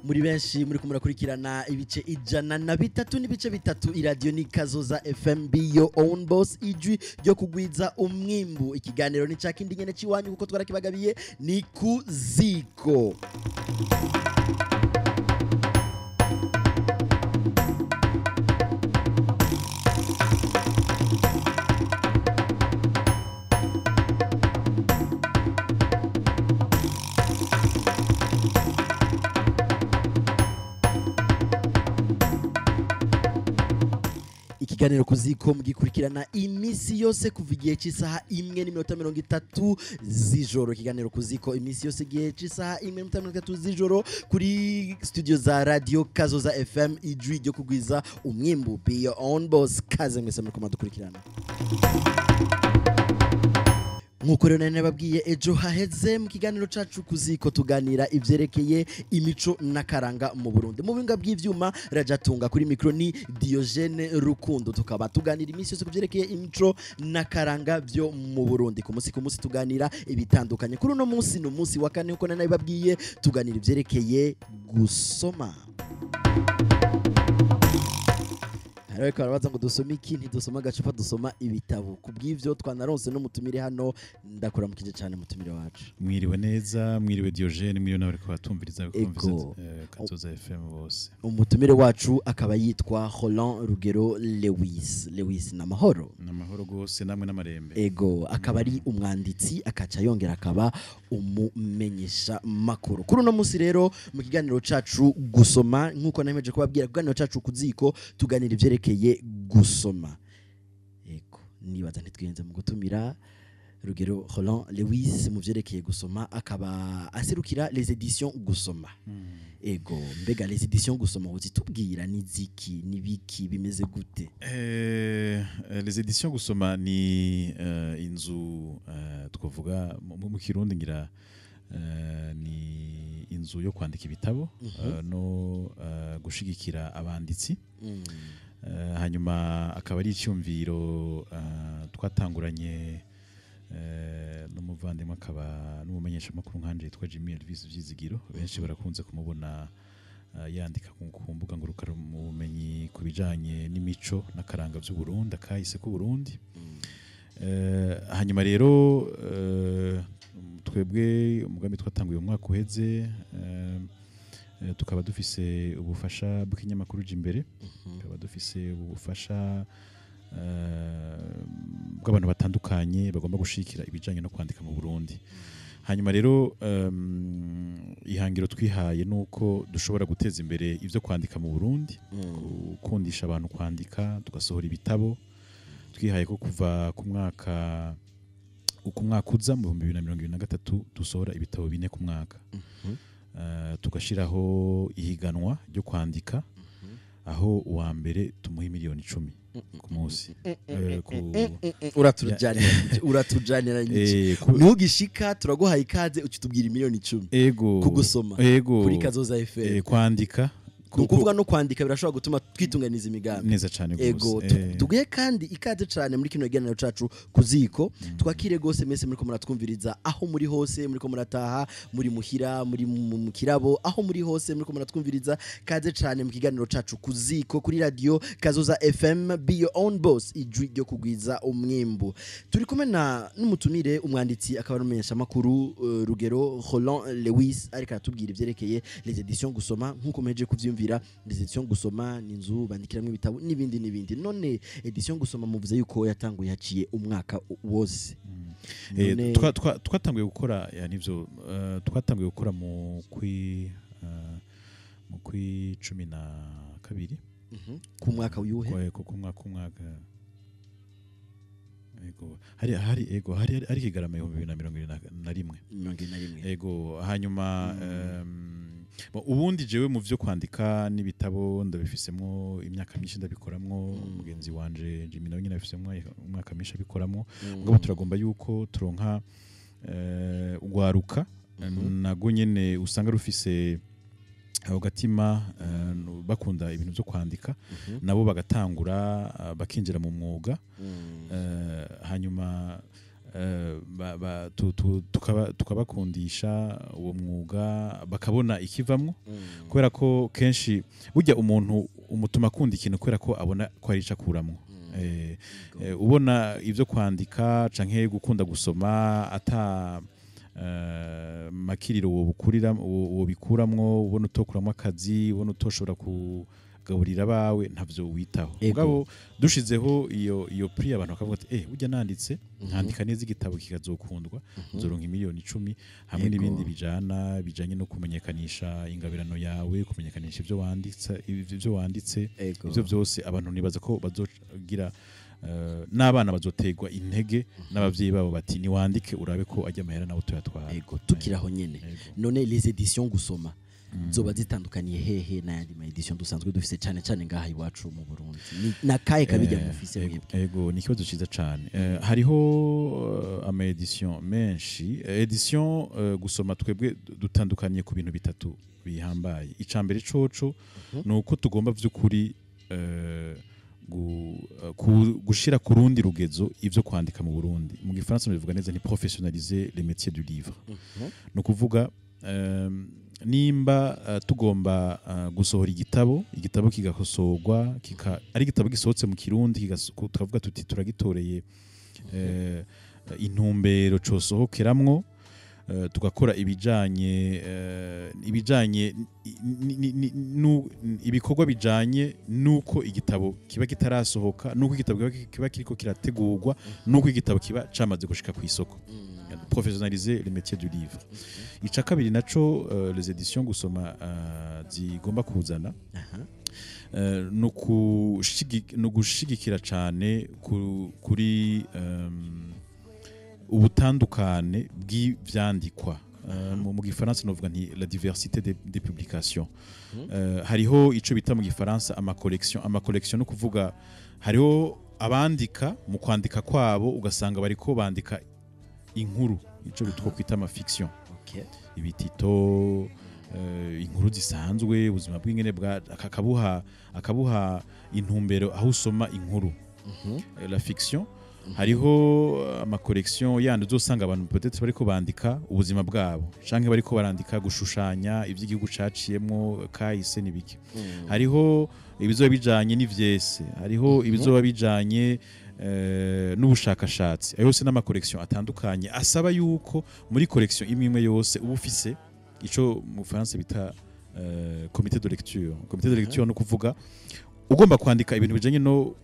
muri benshi muri kumurakurikirana ibice 103 n'ibice bitatu iradio ni Kazoza FM be your own boss ijwi ryo kugwiza umwimbu ikiganiro ni cakindi nyene ciwanyu kuko twarakibagabiye ni kuziko. Ikiganiro kuziko mugikurikirana imisi yose kuva igihe cy'isaha 1:30 z'ijoro. Ikiganiro kuziko imisi yose igihe cy'isaha 1:30 z'ijoro kuri studio za radio Kazoza FM ijwi ryo kugwiza umwimbu be your own boss. Kaze mwese muri kumadukurikirana nkuko rero nane babwiye ejo haheze mu kiganiro cacu kuziko tuganira ivyerekeye imico nakaranga mu Burundi. Mu binga bw'ivyuma rajatunga kuri micro ni Diogene Rukundo, tukaba tuganira imisi yose kuvyerekeye imico nakaranga byo mu Burundi. Ku munsi tuganira ibitandukanye. Kuri uno munsi no munsi wa kane uko nane babwiye tuganira ivyerekeye gusoma. Ariko barabaza ngo dusoma iki, ntidusoma agacupa dusoma ibitabo. Kubw'ivyo twanaronse no mutumire hano, ndakuramukije cyane mutumire wacu. Mwiriwe neza, mwiriwe Diogene, mwiriwe nawe ko batumviriza Kazoza FM bose. Umutumire wacu akaba yitwa Roland Rugero Lewis. Lewis na mahoro. Na mahoro gose namwe n'amarembe. Ego akaba ari umwanditsi akaca yongera akaba umumenyesha makuru. Kuri uno munsi rero mu kiganiro cacu gusoma nkuko nameje kubabwira kuganiro cacu kuziko tuganira ivyerekeye gusoma. Ego nibaza ntitwenze mu gutumira Rugero Roland Lewis mu vyerekeye gusoma akaba aserukira les éditions gusoma. Ego mbega les éditions gusoma uzitubwira niziki nibiki bimeze gute? Les éditions gusoma ni inzu twavuga mu Kirundi ngira ni inzu yo kwandika ibitabo no gushigikira abanditsi. Hanyuma akaba ari icyumviro twatanguranye n'umuvandimwe akaba n'umumenyesha makuru nkanje yitwa Jimmy Elvis Vyizigiro. Benshi barakunze kumubona yandika ku mbuga ngurukana mu bumenyi kubijanye n'imico nakaranga by'u Burundi akahise ku Burundi. Hanyuma rero twebwe umugambi twatanguye umwaka uheze tukaba dufise ubufasha bw'inyamakuru Jimbere, tukaba dufise ubufasha bw'abantu batandukanye bagomba gushikira ibijanye no kwandika mu Burundi. Hanyuma rero ihangiro twihaye nuko dushobora guteza imbere ivyo kwandika mu Burundi, gukundisha abantu kwandika, tugasohora ibitabo. Twihaye ko kuva ku mwaka uza mu 2023 dusohora ibitabo 4 ku mwaka. Tugashiraho ihiganwa ryo kwandika aho uwa mbere tumuha 10,010,000 ku munsi. Uratujanira ntugishika turaguhaye ikaze ukitubwira 10,010,000 kugusoma kuri Kazoza FM kwandika. Kuvuga no kwandika birashobora gutuma twitunganiza imigambi neza cyane gose. Ego tuguye kandi ikaze cyane muri kino kiganiro cacu kuziko. Twakire gose mese muri ko muratwumviriza aho muri hose, muri ko murataha, muri muhira, muri mu kirabo, aho muri hose muri ko muratwumviriza. Kaze cyane mu kiganiro cacu kuziko kuri radio Kazoza FM be your own boss ijwi ryo kugwiza umwimbu. Turi kumwe na n'umutumire umwanditsi akaba n'umumenyesha makuru Rugero Roland Lewis ariko aratubwira ivyerekeye les éditions gusoma nkuko meje kuvyumva. Les éditions gusoma ni inzu bandikiramwe ibitabo n'ibindi. None édition gusoma muvuze yuko yatanguye haciye umwaka wose. Twatanguye gukora nivyo twatanguye gukora mu kwi 12 ku mwaka uyuhe ku mwaka hari kigarama 2021 ego. Hanyuma ubundi jewe mu vyo kwandika n'ibitabo ndabifisemo imyaka myinshi ndabikoramwo. Mugenzi wanje Jimmy nawe nyine afisemo umwaka myinshi abikoramwo. Ngabo turagomba yuko turonka ugwaruka nago nyene usanga rufise aho gatima bakunda ibintu byo kwandika nabo bagatangura bakinjira mu mwuga. Hanyuma tukabakundisha uwo mwuga bakabona ikivamwo kubera ko kenshi burya umuntu umutuma akunda ikintu kubera ko abona ko ari icakuramwo ubona ivyo kwandika canke gukunda gusoma ata makiriro wo bikuramwo ubona utokuramwo akazi ubona utoshobora kugaburira bawe ntavyo witaho mugabo dushizeho iyo prix abantu bakavuga ati burya nanditse nkandika neza igitabo kikazokundwa nzoronka miliyoni 10 hamwe n'ibindi bijanye no kumenyekanisha ingabirano yawe kumenyekanisha ivyo wanditse ivyo byose abantu nibaza ko bazogira n'abana bazotegwa intege n'abavyeyi babo bati niwandike urabe ko ajya amahera nawe tuyatwara tukiraho nyene none les éditions gusoma zoba zitandukaniye hehe n'ayandi ma edition dusanzwe dufise cyane ngaha iwacu mu Burundi nakaye kabijya mufise mwebwe ego ni kibazo ciza cyane hariho ama edition menshi edition gusoma twebwe dutandukaniye ku bintu bitatu bihambaye icambere coco nuko tugomba vy'ukuri gushira ku rundi rugezo ivyo kwandika mu Burundi mu gifaransa bivuga neza ni professionnaliser les métiers du livre no kuvuga nimba tugomba gusohora igitabo kigakosorwa ari igitabo gisohotse mu Kirundi tukavuga tuti turagitoreye intumbero cosohokeramwo tugakora ibijanye ibikorwa bijanye nuko igitabo kiba kitarasohoka nuko igitabo kiba kiriko kirategurwa nuko igitabo kiba camaze gushika ku isoko professionnaliser les métiers du livre ica kabiri naco les éditions gusoma zigomba kuzana no gushigikira cane kuri ubutandukane bw'ivyandikwa mu gifaransa novuga nti la diversité des publications hariho ico bita mu gifaransa ama collection no kuvuga hariho abandika mu kwandika kwabo ugasanga bariko bandika inkuru ico bitwo kwita ama fiction ibitito inkuru zisanzwe ubuzima bw'ingene akabuha intumbero aho usoma inkuru la fiction hariho ama collection yandi uzosanga abantu peut-être bariko bandika ubuzima bwabo canke bariko barandika gushushanya ivy'igihugu caciyemwo kahise nibiki hariho ibizoba bijanye n'ivyese hariho ibizoba bijanye n'ubushakashatsi ayo yose n'ama collection atandukanye asaba yuko muri collection imwe yose uba ufise ico mu France bita comité de lecture no kuvuga ugomba kwandika ibintu bijanye no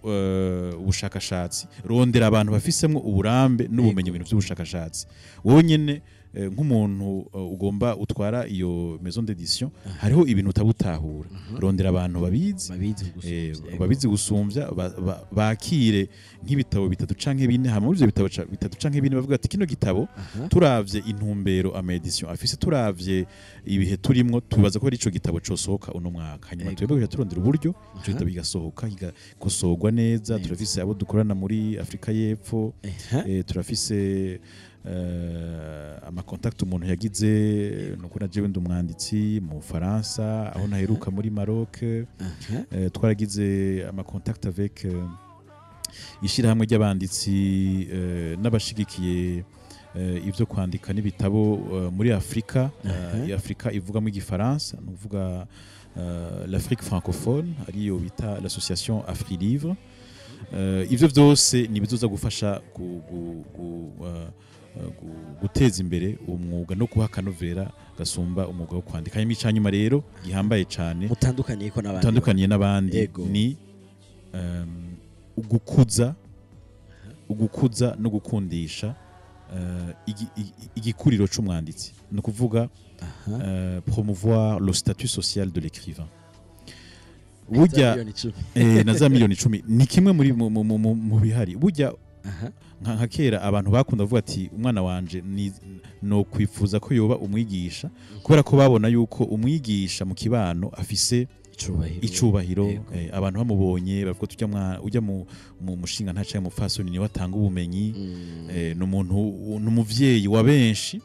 ubushakashatsi rondera abantu bafisemwo uburambe n'ubumenyi ibintu by'ubushakashatsi wowe nyene nk'umuntu ugomba utwara iyo maison d'édition hariho ibintu utabutahura rondera abantu babizi gusumvya bakire nk'ibitabo bitatu canke bine hamwe ivyo bitabo bitatu canke bine bavuga ati kino gitabo turavye intumbero ama edition afise turavye ibihe turimwo tubaza ko ari ico gitabo cosohoka uno mwaka hanyuma twebwe turondera uburyo ico gitabo kigasohoka kigakosorwa neza turafise abo dukorana muri Afrika y'Epfo turafise ama contact umuntu yagize nuko najewe ndumwanditsi mu Faransa aho naheruka muri Maroc twaragize ama contact avec ishirahamwe ry'abanditsi n'abashigikiye ivyo kwandika n'ibitabo muri Afrika Afrika ivugamo igifaransa nuvuga l'Afrique francophone ariyo bita l'association Afri-Livre ivyo byose nibizoza gufasha guteza imbere umwuga no kuha kanovera gasumba umwuga wo kwandika imicanyuma rero gihambaye cyane mutandukaniye n'abandi ni ugukuza no gukundisha igikuriro c'umwanditsi no kuvuga promouvoir le statut social de l'écrivain burya na za miliyoni 10 ni kimwe muri mu bihari burya nka kera abantu bakunda kuvuga ati umwana wanje no kwifuza ko yoba umwigisha kubera ko babona yuko umwigisha mu kibano afise icubahiro abantu bamubonye bavuga ujya mu mushinga ntacaye mu fasoni ni watanga ubumenyi n'umuntu n'umuvyeyi wa benshi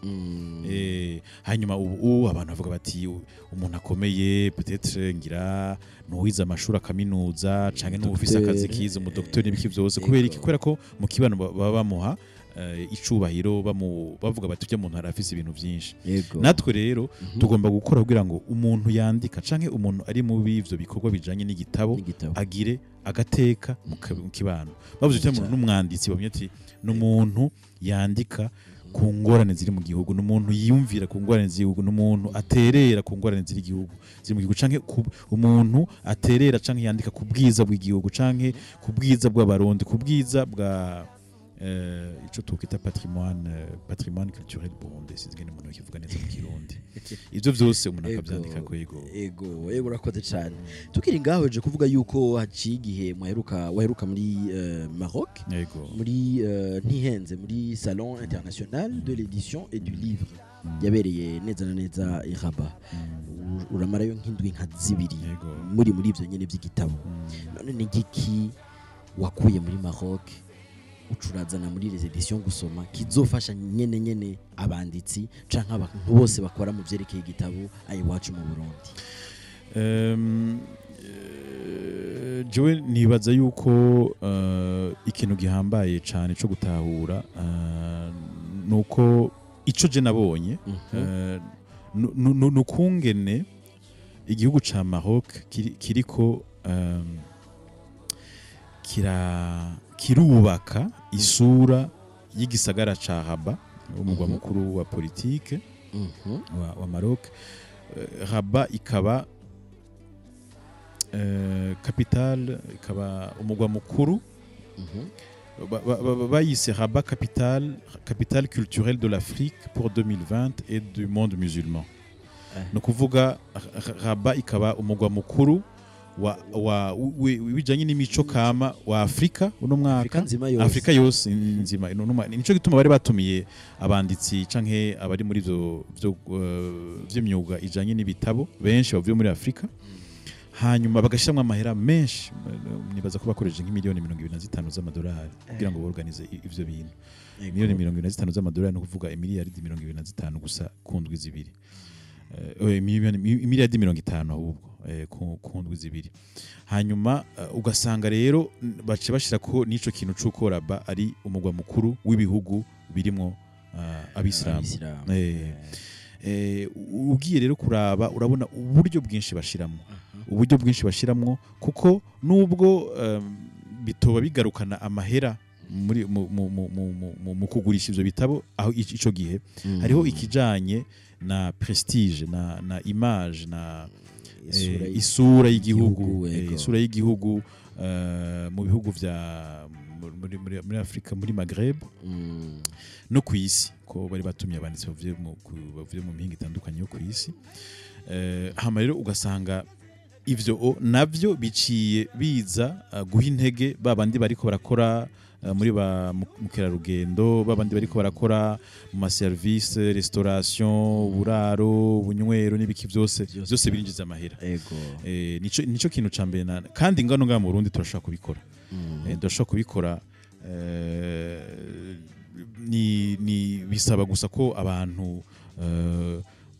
hanyuma ubu abantu bavuga bati umuntu akomeye peut-être ngira nuwiza amashuri akaminuza canke n'ufise akazi kiza mu docteur n'ibiki byose kubera ko mu kibano baba bamuha icubahiro bavuga bati ujya muntu arafise ibintu byinshi Yego. natwe rero tugomba gukora kugira ngo umuntu yandika canke umuntu ari mu bivyo bikorwa bijanye n'igitabo agire agateka mu kibano bavuze ati umuntu n'umwanditsi bamye ati n'umuntu yandika ku ngorane ziri mu gihugu n'umuntu yiyumvira ku ngorane z'igihugu n'umuntu aterera ku ngorane ziri gihugu ziri mu gihugu canke umuntu aterera canke yandika ku bwiza bw'igihugu canke ku bwiza bw'abarundi ku bwiza bwa ico tukita patrimoine culturel burundais sizigene umuntu kivuga neza mu kirundi ivyo vyose umuntu akavyandika ko ego urakoze cyane tukiri ngaho je kuvuga yuko haciye igihe waheruka muri Maroc muri ntihenze muri salon international de l'édition et du livre yabereye neza na neza i Rabat uramarayo nk'indwi nka zibiri muri ivyo nyene vy'igitabo none ni giki wakuye muri Maroc ucurazana muri les éditions gusoma kizofasha nyene abanditsi canke abantu bose bakora mu vyerekeye igitabo ayi wacu mu Burundi jewe nibaza yuko ikintu gihambaye cane co gutahura nuko ico je nabonye nukungene igihugu ca Maroc kiriko kirubaka isura y'igisagara ca Rabat umugwa mukuru wa politike wa Maroc Rabat ikaba capitale ikaba umugwa mukuru bayise Rabat capitale culturelle de l'Afrique pour 2020 et du monde musulman no kuvuga Rabat ikaba umugwa mukuru wijanye n'imico kama wa Afrika uno mwaka Afrika yose nzima nico gituma bari batumiye abanditsi canke abari muri vyo vy'imyuga ijanye n'ibitabo benshi bavuye muri Afrika hanyuma bagashiramwa amahera menshi nibaza ko bakoresheje nk'imiliyoni 25 z'amadolari kugira ngo borganize ivyo bintu miliyoni 25 z'amadolari no kuvuga miliyaridi 25 gusa kundwi zibiri miliyaridi 50 ahubwo kundwi zibiri hanyuma ugasanga rero bace bashira ko nico kintu c'uko Rabat ari umugwa mukuru w'ibihugu birimo abisilamu ugiye rero kuraba urabona uburyo bwinshi bashiramwo kuko nubwo bitoba bigarukana amahera muri mu kugurisha ivyo bitabo aho ico gihe hariho ikijanye na prestige na image na isura y'igihugu mu bihugu vya muri Afrika muri Maghreb no kwisi ko bari batumye abanditsi bavuye mu mihingo itandukanye yo kwisi hama rero ugasanga ivyo navyo biciye biza guha intege babandi bariko barakora muri ba mukerarugendo babandi bariko barakora mu ma service restauration buraro bunywero n'ibiki byose birinjiza amahera nico kintu cambere kandi ngano nga mu Burundi turashaka kubikora ni bisaba gusa ko abantu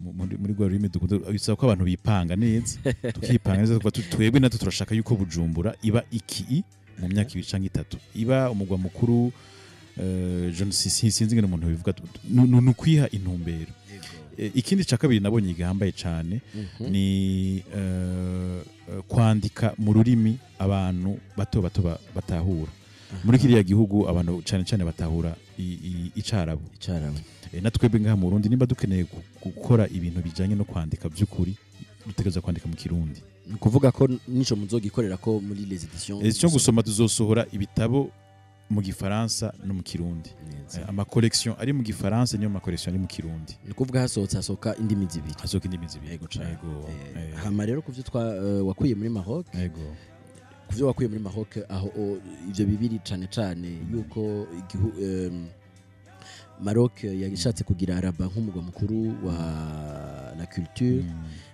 muri gwa rurimi bisaba ko abantu bipanga neza tukipanga neza twebwe natwe turashaka yuko Bujumbura iba iki mu myaka 2 canke 3 iba umugwa mukuru sinzi ngene umuntu bivuga nukwiha intumbero ikindi ca kabiri nabonye gihambaye cane ni kwandika mu rurimi abantu bato batahura muri kiriya gihugu abantu cane batahura icarabu natwebwe ngaha mu Burundi nimba dukeneye gukora ibintu bijanye no kwandika by'ukuri dutegereza kwandika mu Kirundi kuvuga ko nico muzogikorera ko muri les éditions gusoma tuzosohora ibitabo mu Gifaransa no mu Kirundi ama collection ari mu Gifaransa niyo ma collection ari mu Kirundi kuvuga hasohoka indimi zibiri yego hama rero kuvyo wakuye muri Maroc kuvyo wakuye muri Maroc aho ivyo bibiri cane yuko Maroc yagishatse kugira Rabat nk'umugwa mukuru wa la culture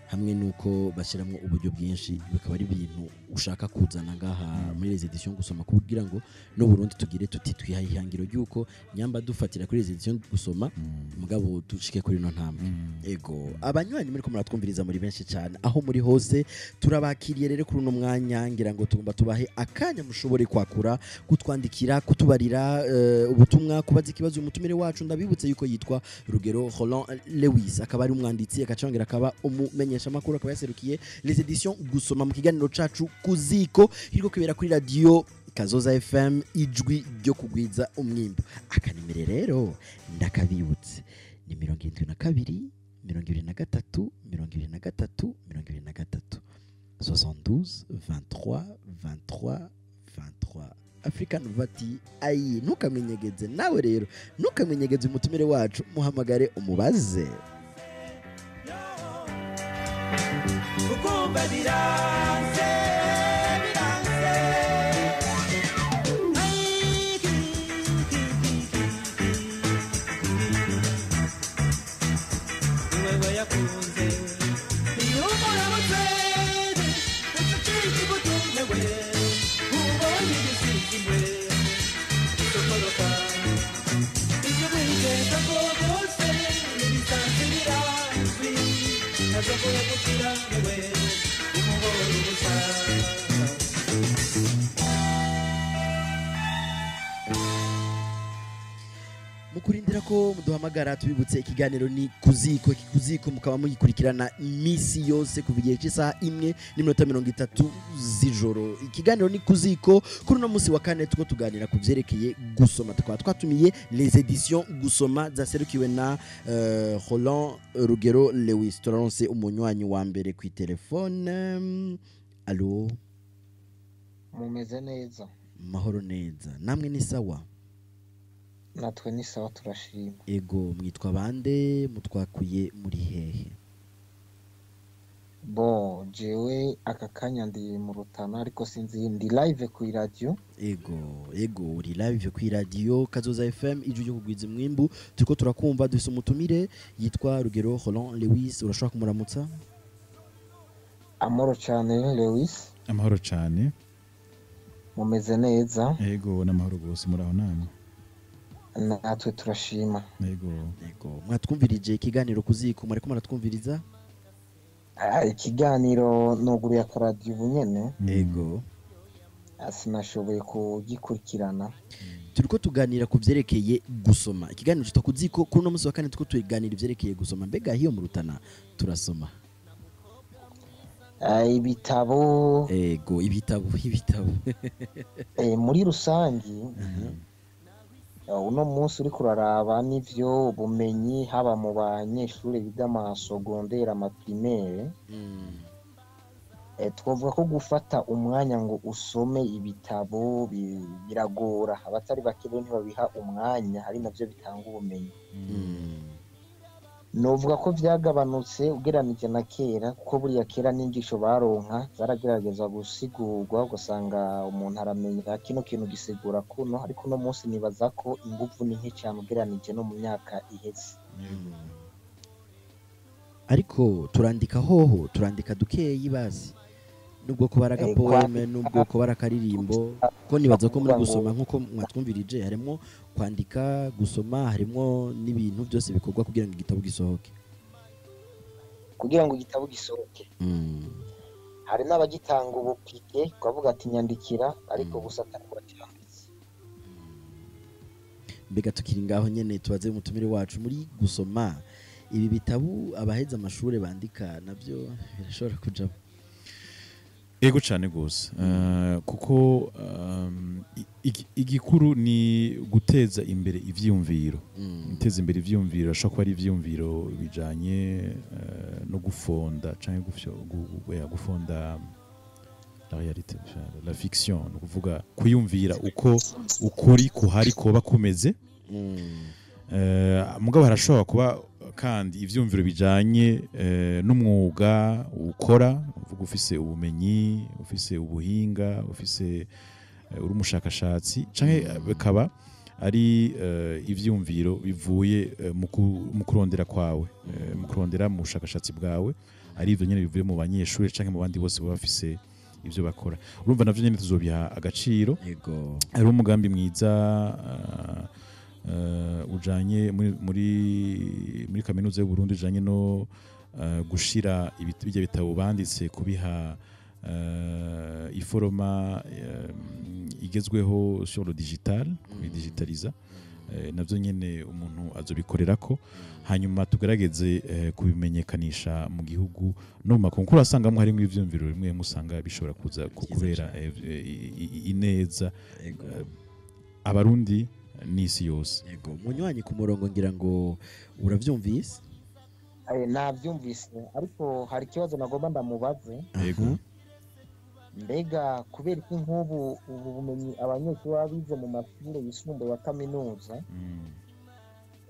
hamwe nuko bashyiramo uburyo bwinshi bikaba ari ibintu ushaka kuzana ngaha muri les editions gusoma kugira ngo no Burundi tugire tuti twihaye ihangiro ryuko nyamba dufatira kuri les editions gusoma mugabo dushike kuri no ntambwe ego abanywanyi muri ko muratwumviriza muri benshi cyane aho muri hose turabakiriye rero kuri no mwanya ngira ngo tugomba tubahe akanya mushobore kwakura kutwandikira kutubarira ubutumwa kubaza ikibazo umutumire wacu ndabibutse yuko yitwa Rugero Roland Lewis akaba ari umwanditsi akacongera akaba umumenyesha makuru akaba yaserukiye les editions gusoma mu kiganiro cacu kuziko hiriko kwibera kuri radio Kazoza FM ijwi ryo kugwiza umwimbo akanimere rero ndakabibutse ni 72 23 23 72 23 23 23 African Vati ayi ntukamenyegeze nawe rero ntukamenyegeze umutumire wacu muhamagare umubaze ukumva biranze wewe yakunze niyumura mutwere uciciki gutunyewe ubonye ibisigimwe sokoroka ibyo bigenda ko bose ibisanzwe birazwi nazokoye gukira wewe umuhoro ubusa mukurindira ko muduhamagara tubibutse ikiganiro ni kuziko mukaba mugikurikirana misi yose kuva igihe cy'isaha 1:30 z'ijoro ikiganiro ni kuziko kuri no musi wa kane tuko tuganira ku byerekeye gusoma tukaba twatumiye les editions gusoma zaserukiwe na Roland Rugero Lewis turanse umunywanyi wa mbere ku telefone allo mumeze neza mahoro neza namwe ni sawa natwe ni sawa turashima ego mwitwa bande mutwakuye muri hehe bo jewe aka kanya ndi mu Rutana ariko sinzi ndi live ku radio ego uri live ku radio Kazoza FM ijwi ryo kugwiza mwimbu turiko turakumva dufise umutumire yitwa Rugero Roland Lewis urashaka kumuramutsa amoro cyane Lewis amahoro cyane mumeze neza ego n'amahoro gose muraho namwe natwe turashima ego mwatwumvirije ikiganiro kuziko mwariko muratwumviriza ikiganiro nuguru ya radio bunyene ego sinashoboye kugikurikirana turiko tuganira ku byerekeye gusoma ikiganiro cyitwa kuziko kuri no musi wa kane turiko tuganira ibyerekeye gusoma mbega hiyo mu Rutana turasoma ibitabo ego ibitabo muri rusangi uno munsi uri kuraraba n'ivyo bumenyi haba mu banyeshuri biga amasogondera amaprimaire twavuga ko gufata umwanya ngo usome ibitabo biragora abatari bake ntibabiha umwanya hari navyo bitanga ubumenyi novuga ko vyagabanutse ugeranije na kera kuko buriya kera n'ingisho baronka zaragerageza gusigurwa ugasanga umuntu aramenya kino kintu gisigura kuno ariko no munsi nibaza ko ingufu ni nke cyane ugeranije no mu myaka iheze ariko turandika dukeyi bazi nubwo ko baragapoeme nubwo ko barakaririmbo ko nibaza ko muri gusoma nkuko mwatwumvirije harimo kwandika gusoma harimo n'ibintu byose bikorwa kugira ngo igitabo gisohoke hari n'abagitanga ubupike kwavuga ati nyandikira ariko gusa atakwatanditse mbega tukiri ngaho nyene tubaze umutumire wacu muri gusoma ibi bitabo abaheza amashuri bandika nabyo birashobora kujamo ego cyane gose kuko igikuru ni guteza imbere ivyumviro guteza imbere ivyumviro ashaka ko ari ivyumviro bijanye no gufonda canke gufonda la réalité la fiction no kuvuga kuyumvira uko ukuri kuhari koba kumeze mugabo harashobora kuba kandi ivyumviro bijanye n'umwuga ukora uvuga ufise ubumenyi ufise ubuhinga ufise uri umushakashatsi canke bikaba ari ivyumviro bivuye mu kurondera kwawe mu kurondera mu bushakashatsi bwawe ari ivyo nyene bivuye mu banyeshuri canke mu bandi bose baba bafise ivyo bakora urumva navyo nyene tuzobiha agaciro yego ari umugambi mwiza ujanye muri kaminuza y'u Burundi ujanye no gushira ibyo bitabo banditse kubiha iforoma igezweho sur le digital digitaliza navyo nyene umuntu azobikorerako hanyuma tugerageze kubimenyekanisha mu gihugu no mu makonkuru asangamo harimo ivyumviro bimwe musanga bishobora kuza kubera ineza abarundi n'isi yose yego munywanyi ku murongo ngira ngo uravyumvise navyumvise ariko hari ikibazo nagomba ndamubaze yego mbega kubera ko nk'ubu ubu bumenyi abanyeshuri baba bize mu mashuri yisumbuye ya kaminuza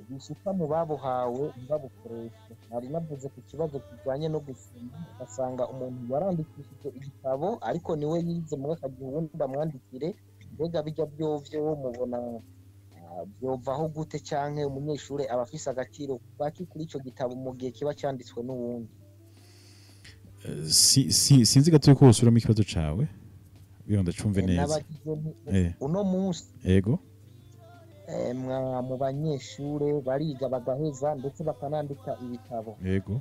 bishika mu babuhawe ntibabukoreshe nari navuze ku kibazo kijanye no gusoma ugasanga umuntu yarandikishije igitabo ariko niwe yize mu akagira ubundi bamwandikire mbega bijya vyovyo mubona byovaho gute canke umunyeshuri aba afise agaciro baki kuri ico gitabo mu gihe kiba cyanditswe n'uwundi sinzi gato yuko wosubiramo ikibazo cawe biyo ndacumve neza uno munsi yego mu banyeshure bariga bagaheza ndetse bakanandika ibitabo yego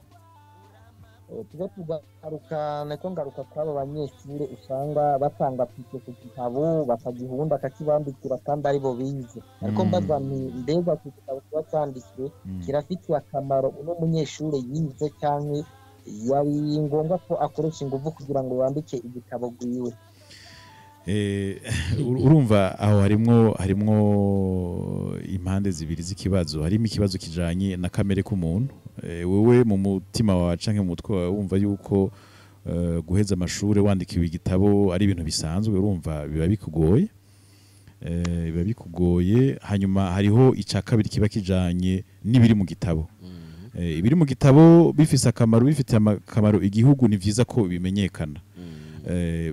tuba tugaruka nako ngaruka kw'abo banyeshure usanga batanga pike ku gitabo bakagihunda akakibandikira kandi aribo bize ariko mbaza nti mbega ku gitabo kiba cyanditswe kirafitiye akamaro uno munyeshure yize canke yari ngombwa ko akoresha ingufu kugira ngo yandike igitabo gwiwe urumva aho harimwo impande zibiri z'ikibazo harimo ikibazo kijanye na kamere k'umuntu wewe mu mutima wawe canke mu mutwe wawe wumva yuko guheza amashuri wandikiwe igitabo ari ibintu bisanzwe urumva biba bikugoye hanyuma hariho ica kabiri kiba kijanye n'ibiri mu gitabo ibiri mu gitabo bifise akamaro bifitiye akamaro igihugu ni vyiza ko bimenyekana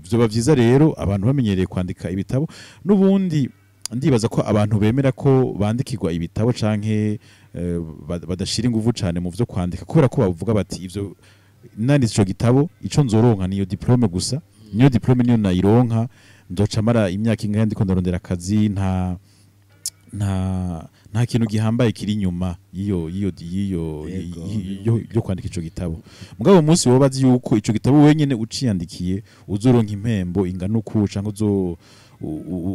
vyoba vyiza rero abantu bamenyereye kwandika ibitabo n'ubundi ndibaza ko abantu bemera ko bandikirwa ibitabo canke badashira ingufu cane mu vyo kwandika kubera ko bavuga bati ivyo nanditse ico gitabo ico nzoronka niyo diplome gusa niyo diplome niyo nayironka nzoca mara imyaka ingahe ndiko ndarondera akazi nta kintu gihambaye kiri inyuma yo kwandika ico gitabo mugabo umunsi wobazi yuko ico gitabo wenyene uciyandikiye uzoronka impembo ingana uku canke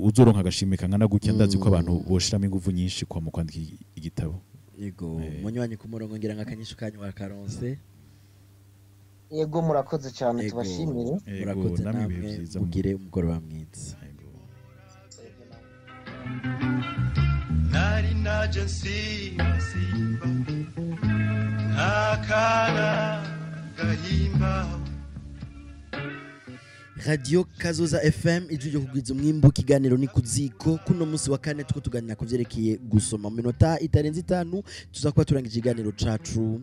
uzoronka agashimwe kangana gutya ndazi ko abantu boshiramo ingufu nyinshi kwa mu kwandika igitabo yego munywanyi ku murongo ngira ngakanyisho kanyu wakaronse yego murakoze cyane tubashimire murakoze namwe mugire umugoroba mwiza nari naje nsimba ntakana gahimba Radio Kazoza FM ijuje kugwiza umwimbu kiganiro ni kuziko kuno munsi wa kane tuko tuganira kuvyerekeye gusoma mu minota itarenze 5 tuzakuba turangije ikiganiro cacu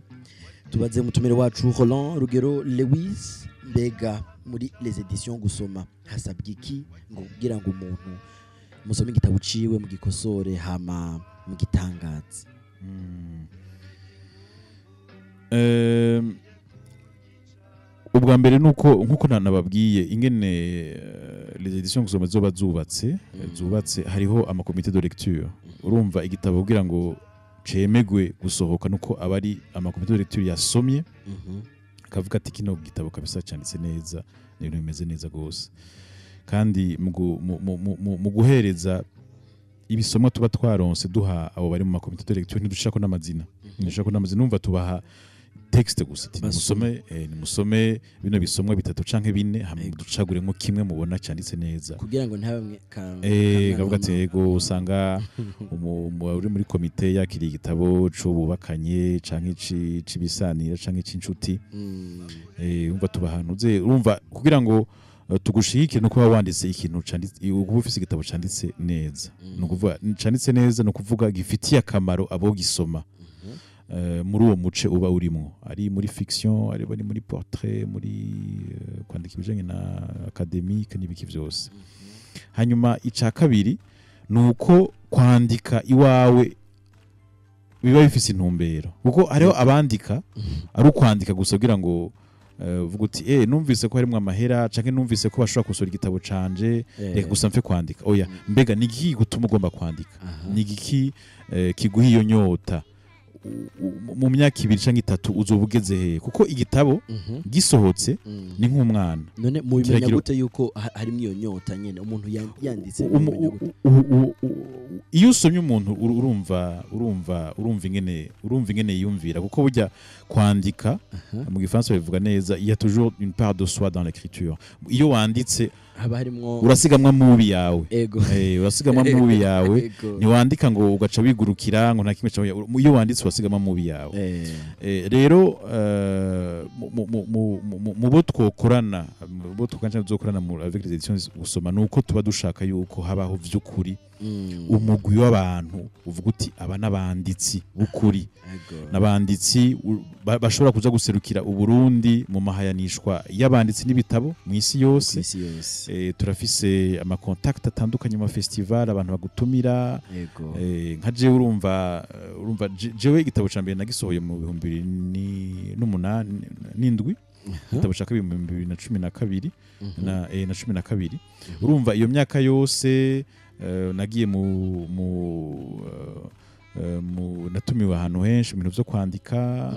tubaze mutumire wacu Roland Rugero Lewis mbega muri les éditions gusoma hasabye iki ngo kugira ngo umuntu musome igitabo ciwe mu gikosore hama mu gitangaza ubwa mbere nkuko nababwiye ingene les éditions gusoma zoba zubatse hariho amakomite de lecture urumva igitabo kugira ngo cemegwe gusohoka nuko abari amakomite de lecture yasomye akavuga ati kino gitabo kabisa cyanditse neza n'ibintu bimeze neza gose kandi mu guhereza ibisomwa tuba twaronse duha abo bari mu makomite de lecture ntidushaka n'amazina numva tubaha texte gusa nimusome bino bisomwa bitatu canke bine hamwe ducagure nko kimwe mubona cyanditse neza kugira ngo ntabe kavuga ati yego usanga uri muri komite yakiriye igitabo c'ububakanye canke cibisanira canke c'inshuti umva tubahanuze urumva kugira ngo tugushike no kuba wanditse ikintu canditse ubu ufise igitabo canditse neza no kuvuga canditse neza no kuvuga gifitiye akamaro abo gisoma muri uwo muce uba urimo ari muri fiction ari muri portrait muri kwandika ibijanye na academique n'ibiki vyose hanyuma ica kabiri nuko kwandika iwawe biba bifise intumbero kuko hariho abandika ari ukwandika gusa kugira ngo uvuga uti numvise ko harimo amahera canke numvise ko bashobora gusura igitabo canje reka gusa mfe kwandika oya mbega ni iki gutuma ugomba kwandika ni iki kiguha iyo nyota mu myaka 2 canke 3 uzobugeze he kuko igitabo gisohotse ni nk'umwana none mu bimenya gute yuko harimo iyo nyota nyene umuntu yanditse iyo usomye umuntu urumva ingene yiyumvira kuko burya kwandika mu gifaransa bivuga neza il y a toujours une part de soi dans l'écriture iyo wanditse haba harimo urasigamwa mubi yawe urasigamwa mubi yawe ni wandika ngo ugaca wigurukira ngo nta kimwe cyawe iyo wanditse urasigamwa mubi yawe rero mu bo twokorana mu avec les éditions gusoma nuko tuba dushaka yuko habaho vy'ukuri umugwi w'abantu uvuga uti aba nabanditsi b'ukuri nabanditsi bashobora kuza guserukira uburundi mu mahayanishwa y'abanditsi n'ibitabo mu isi yose turafise ama contact atandukanye mu festival abantu bagutumira nka je urumva jewe igitabo ca mbere nagisohoye mu 2008 n'indwi igitabo ca 2012 na 12 urumva iyo myaka yose nagiye natumiwe ahantu henshi mu bintu byo kwandika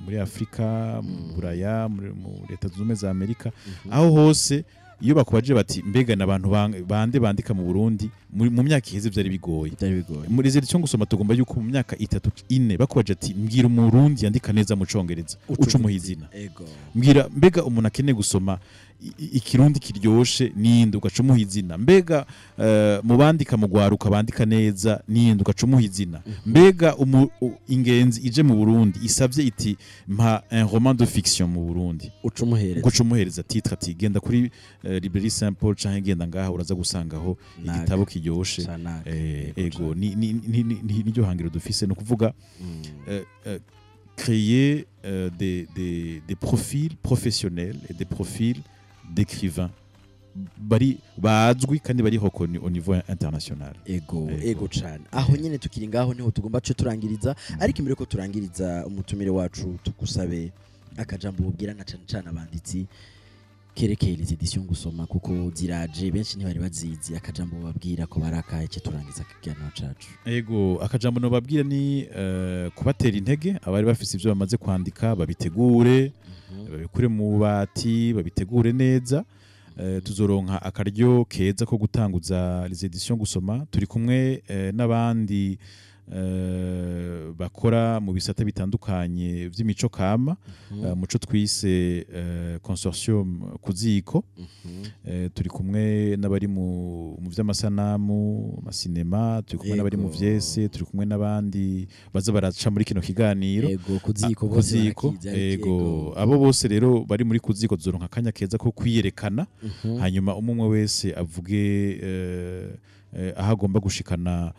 muri Afrika mu Buraya mu Leta Zunze Ubumwe za Amerika aho hose iyo bakubaje bati mbega n'abantu bande bandika mu Burundi mu myaka iheze byari bigoye muri zeri cyo gusoma tugomba yuko mu myaka 3-4 bakubaje ati mbwira umurundi yandika neza mu congereza ucumuhizina mbwira mbega umuntu akeneye gusoma ikirundi kiryoshe ninde ugacumuha izina mbega mu bandika mu gwaruka bandika neza ninde ugacumuha izina mbega ingenzi ije mu Burundi isavye iti mpa un roman de fiction mu Burundi ucumuhereza titre ati genda kuri Librairie Saint-Paul canke genda ngaha uraza gusangaho igitabo kiryoshe ego ni ryo hangiro dufise no kuvuga créer des profils professionnels et des profils d'écrivains bazwi kandi bari hokoni au niveau international ego cyane aho nyene tukiri ngaho niho tugomba cyo turangiriza ariko imbere ko turangiriza umutumire wacu tugusabe akajambo ubwira na cyane abanditsi kerekeye les éditions gusoma kuko ziraje benshi ntibari bazizi akajambo babwira ko barakaye cyo turangiza kiganiro cacu ego akajambo no babwira ni kubatera intege abari bafise ivyo bamaze kwandika babitegure babikure mu bati babitegure neza tuzoronka akaryo keza ko gutanguza les éditions gusoma turi kumwe n'abandi bakora mu bisata bitandukanye vy'imico kama muco twise consortium kuziko turi kumwe n'abari mu vy'amasanamu amasinema turi kumwe n'abari mu vyese turi kumwe n'abandi baza baraca muri kino kiganiro kuziko ego abo bose rero bari muri kuziko tuzoronka akanya keza ko kwiyerekana hanyuma umwe wese avuge aho agomba gushikana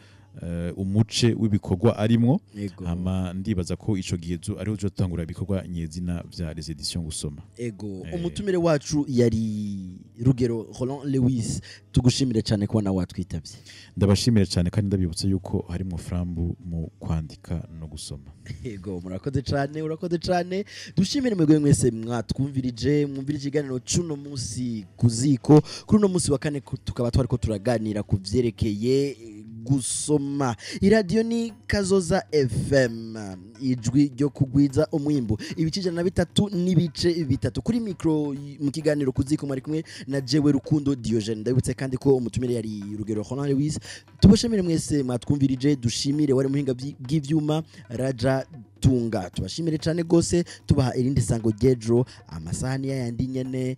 umuce w'ibikorwa arimwo hama ndibaza ko ico gihezo ariho cyo tangura ibikorwa nyezina vya les éditions gusoma umutumire wacu yari Rugero Roland Lewis tugushimire cyane kubona watwitavye ndabashimire cyane kandi ndabibutsa yuko harimo frambu mu kwandika no gusoma urakoze cyane dushimire mwebwe mwese mwatwumvirije ikiganiro cy'uno munsi kuziko kuri uno munsi wa kane tukaba twariko turaganira ku vyerekeye gusoma iradiyo ni Kazoza FM ijwi ryo kugwiza umwimbo ibicijana na 3 n'ibice 3 kuri micro mu kiganiro kuziko mari kumwe na jewe Rukundo Diogene ndabutse kandi ko umutumire yari Rugero Roland Lewis tuboshemire mwese mwatwumvirije dushimire wari muhinga bw'ivyuma Raja Tunga tubashimire cyane gose tubaha irindi sango gedro amasahani yandi nyene